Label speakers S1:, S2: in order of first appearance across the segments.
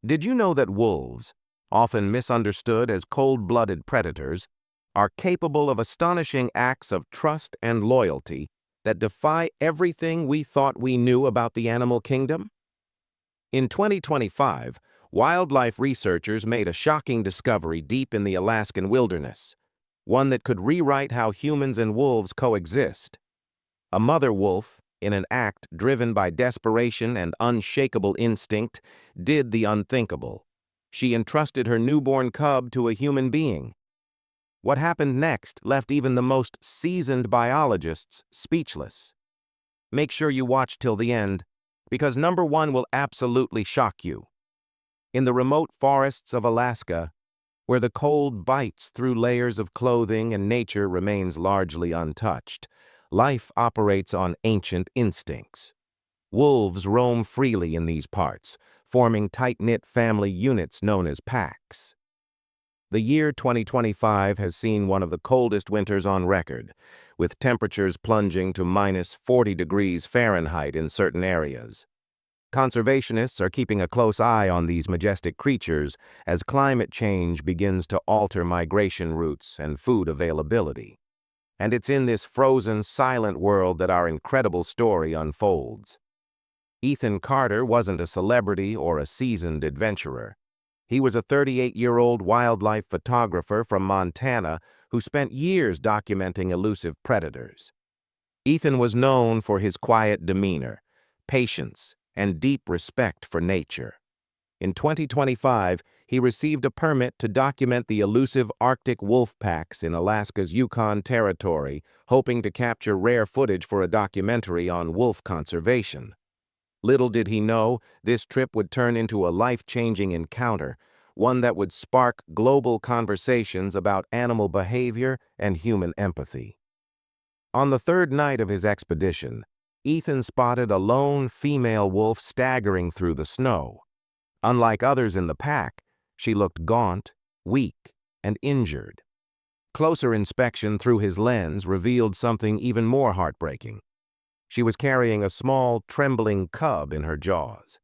S1: Did you know that wolves, often misunderstood as cold-blooded predators, are capable of astonishing acts of trust and loyalty that defy everything we thought we knew about the animal kingdom? In 2025, wildlife researchers made a shocking discovery deep in the Alaskan wilderness, one that could rewrite how humans and wolves coexist. A mother wolf, in an act driven by desperation and unshakable instinct, did the unthinkable. She entrusted her newborn cub to a human being. What happened next left even the most seasoned biologists speechless. Make sure you watch till the end, because number one will absolutely shock you. In the remote forests of Alaska, where the cold bites through layers of clothing and nature remains largely untouched, life operates on ancient instincts. Wolves roam freely in these parts, forming tight-knit family units known as packs. The year 2025 has seen one of the coldest winters on record, with temperatures plunging to -40 degrees Fahrenheit in certain areas. Conservationists are keeping a close eye on these majestic creatures as climate change begins to alter migration routes and food availability. And it's in this frozen, silent world that our incredible story unfolds. Ethan Carter wasn't a celebrity or a seasoned adventurer. He was a 38-year-old wildlife photographer from Montana who spent years documenting elusive predators. Ethan was known for his quiet demeanor, patience, and deep respect for nature. In 2025, he received a permit to document the elusive Arctic wolf packs in Alaska's Yukon Territory, hoping to capture rare footage for a documentary on wolf conservation. Little did he know, this trip would turn into a life-changing encounter, one that would spark global conversations about animal behavior and human empathy. On the third night of his expedition, Ethan spotted a lone female wolf staggering through the snow. Unlike others in the pack, she looked gaunt, weak, and injured. Closer inspection through his lens revealed something even more heartbreaking. She was carrying a small, trembling cub in her jaws.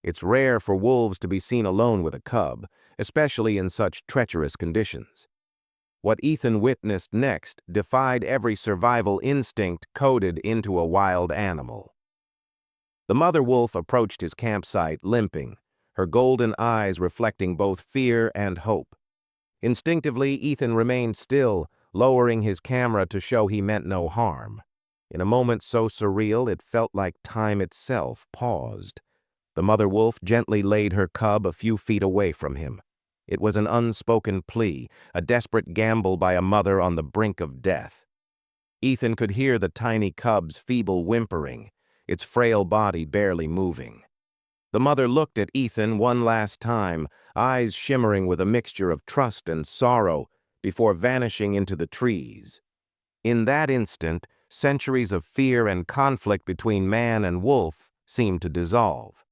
S1: It's rare for wolves to be seen alone with a cub, especially in such treacherous conditions. What Ethan witnessed next defied every survival instinct coded into a wild animal. The mother wolf approached his campsite limping, her golden eyes reflecting both fear and hope. Instinctively, Ethan remained still, lowering his camera to show he meant no harm. In a moment so surreal it felt like time itself paused. The mother wolf gently laid her cub a few feet away from him. It was an unspoken plea, a desperate gamble by a mother on the brink of death. Ethan could hear the tiny cub's feeble whimpering, its frail body barely moving. The mother looked at Ethan one last time, eyes shimmering with a mixture of trust and sorrow, before vanishing into the trees. In that instant, centuries of fear and conflict between man and wolf seemed to dissolve.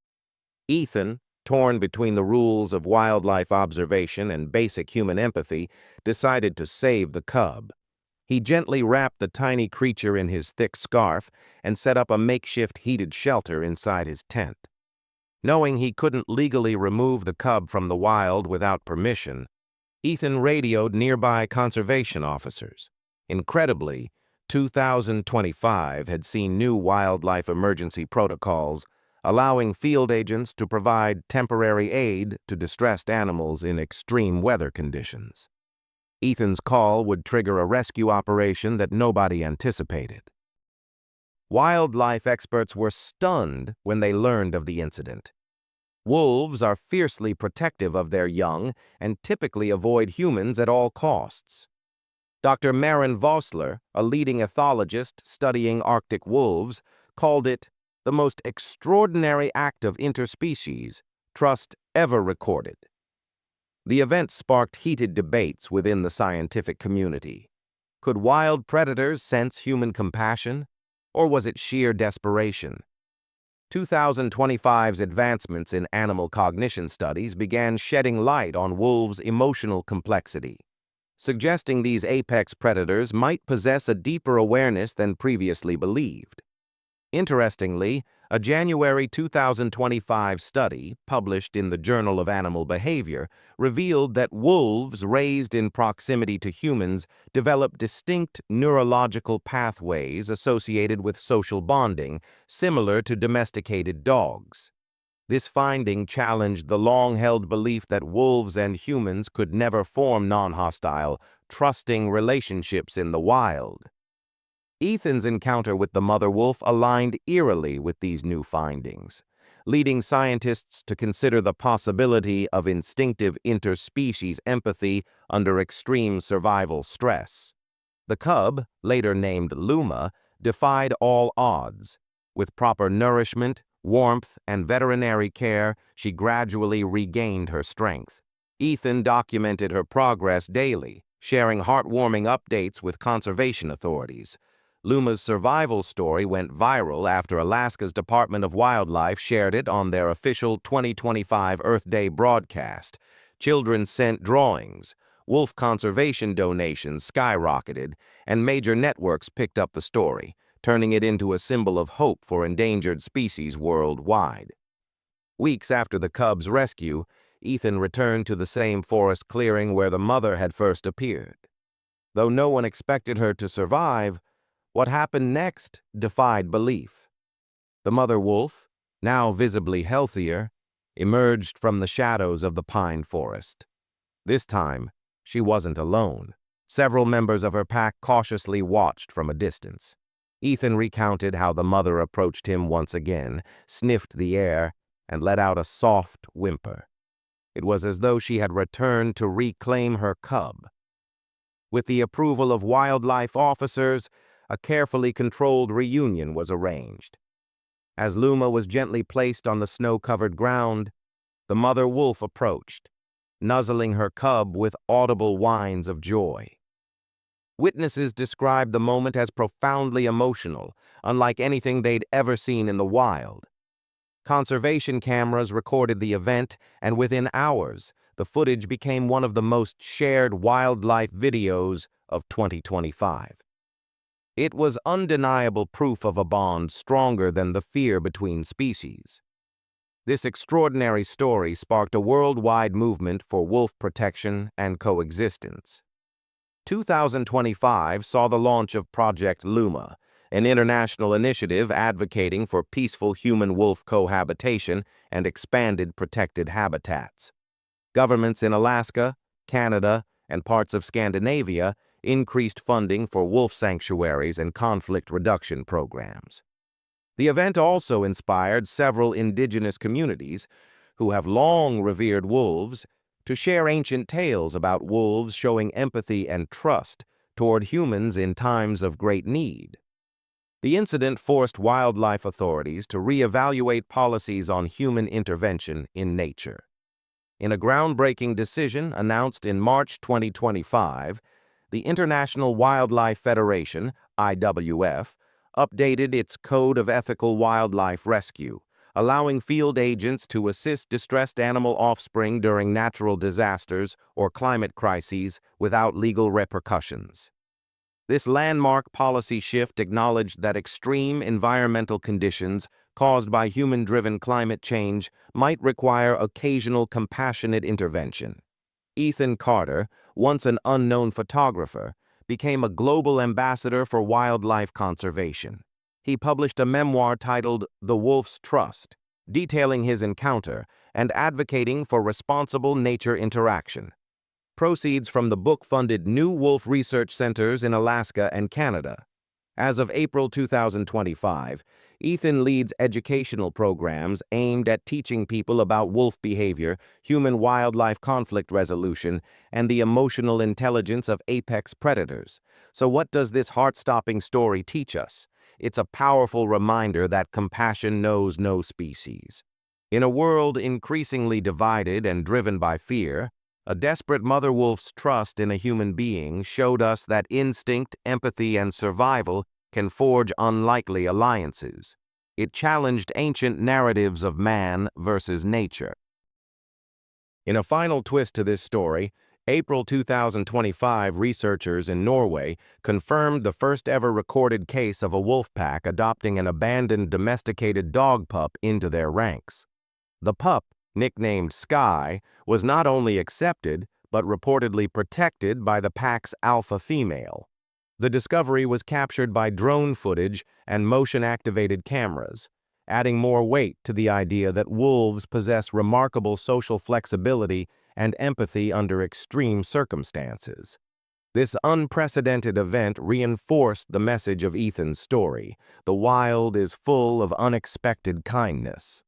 S1: Ethan, torn between the rules of wildlife observation and basic human empathy, decided to save the cub. He gently wrapped the tiny creature in his thick scarf and set up a makeshift heated shelter inside his tent. Knowing he couldn't legally remove the cub from the wild without permission, Ethan radioed nearby conservation officers. Incredibly, 2025 had seen new wildlife emergency protocols, allowing field agents to provide temporary aid to distressed animals in extreme weather conditions. Ethan's call would trigger a rescue operation that nobody anticipated. Wildlife experts were stunned when they learned of the incident. Wolves are fiercely protective of their young and typically avoid humans at all costs. Dr. Maren Vossler, a leading ethologist studying Arctic wolves, called it the most extraordinary act of interspecies trust ever recorded. The event sparked heated debates within the scientific community. Could wild predators sense human compassion, or was it sheer desperation? 2025's advancements in animal cognition studies began shedding light on wolves' emotional complexity, suggesting these apex predators might possess a deeper awareness than previously believed. Interestingly, A January 2025 study, published in the Journal of Animal Behavior, revealed that wolves raised in proximity to humans develop distinct neurological pathways associated with social bonding, similar to domesticated dogs. This finding challenged the long-held belief that wolves and humans could never form non-hostile, trusting relationships in the wild. Ethan's encounter with the mother wolf aligned eerily with these new findings, leading scientists to consider the possibility of instinctive interspecies empathy under extreme survival stress. The cub, later named Luma, defied all odds. With proper nourishment, warmth, and veterinary care, she gradually regained her strength. Ethan documented her progress daily, sharing heartwarming updates with conservation authorities. Luma's survival story went viral after Alaska's Department of Wildlife shared it on their official 2025 Earth Day broadcast. Children sent drawings, wolf conservation donations skyrocketed, and major networks picked up the story, turning it into a symbol of hope for endangered species worldwide. Weeks after the cub's rescue, Ethan returned to the same forest clearing where the mother had first appeared. Though no one expected her to survive, what happened next defied belief. The mother wolf, now visibly healthier, emerged from the shadows of the pine forest. This time, she wasn't alone. Several members of her pack cautiously watched from a distance. Ethan recounted how the mother approached him once again, sniffed the air, and let out a soft whimper. It was as though she had returned to reclaim her cub. With the approval of wildlife officers, a carefully controlled reunion was arranged. As Luma was gently placed on the snow-covered ground, the mother wolf approached, nuzzling her cub with audible whines of joy. Witnesses described the moment as profoundly emotional, unlike anything they'd ever seen in the wild. Conservation cameras recorded the event, and within hours, the footage became one of the most shared wildlife videos of 2025. It was undeniable proof of a bond stronger than the fear between species. This extraordinary story sparked a worldwide movement for wolf protection and coexistence. 2025 saw the launch of Project Luma, an international initiative advocating for peaceful human-wolf cohabitation and expanded protected habitats. Governments in Alaska, Canada, and parts of Scandinavia increased funding for wolf sanctuaries and conflict reduction programs. The event also inspired several indigenous communities, who have long revered wolves, to share ancient tales about wolves showing empathy and trust toward humans in times of great need. The incident forced wildlife authorities to reevaluate policies on human intervention in nature. In a groundbreaking decision announced in March 2025, the International Wildlife Federation, IWF, updated its Code of Ethical Wildlife Rescue, allowing field agents to assist distressed animal offspring during natural disasters or climate crises without legal repercussions. This landmark policy shift acknowledged that extreme environmental conditions caused by human-driven climate change might require occasional compassionate intervention. Ethan Carter, once an unknown photographer, became a global ambassador for wildlife conservation. He published a memoir titled The Wolf's Trust, detailing his encounter and advocating for responsible nature interaction. Proceeds from the book funded new wolf research centers in Alaska and Canada. As of April 2025, Ethan leads educational programs aimed at teaching people about wolf behavior, human-wildlife conflict resolution, and the emotional intelligence of apex predators. So what does this heart-stopping story teach us? It's a powerful reminder that compassion knows no species. In a world increasingly divided and driven by fear, a desperate mother wolf's trust in a human being showed us that instinct, empathy, and survival can forge unlikely alliances. It challenged ancient narratives of man versus nature. In a final twist to this story, April 2025, researchers in Norway confirmed the first ever recorded case of a wolf pack adopting an abandoned domesticated dog pup into their ranks. The pup, nicknamed Sky, was not only accepted, but reportedly protected by the pack's alpha female. The discovery was captured by drone footage and motion-activated cameras, adding more weight to the idea that wolves possess remarkable social flexibility and empathy under extreme circumstances. This unprecedented event reinforced the message of Ethan's story: the wild is full of unexpected kindness.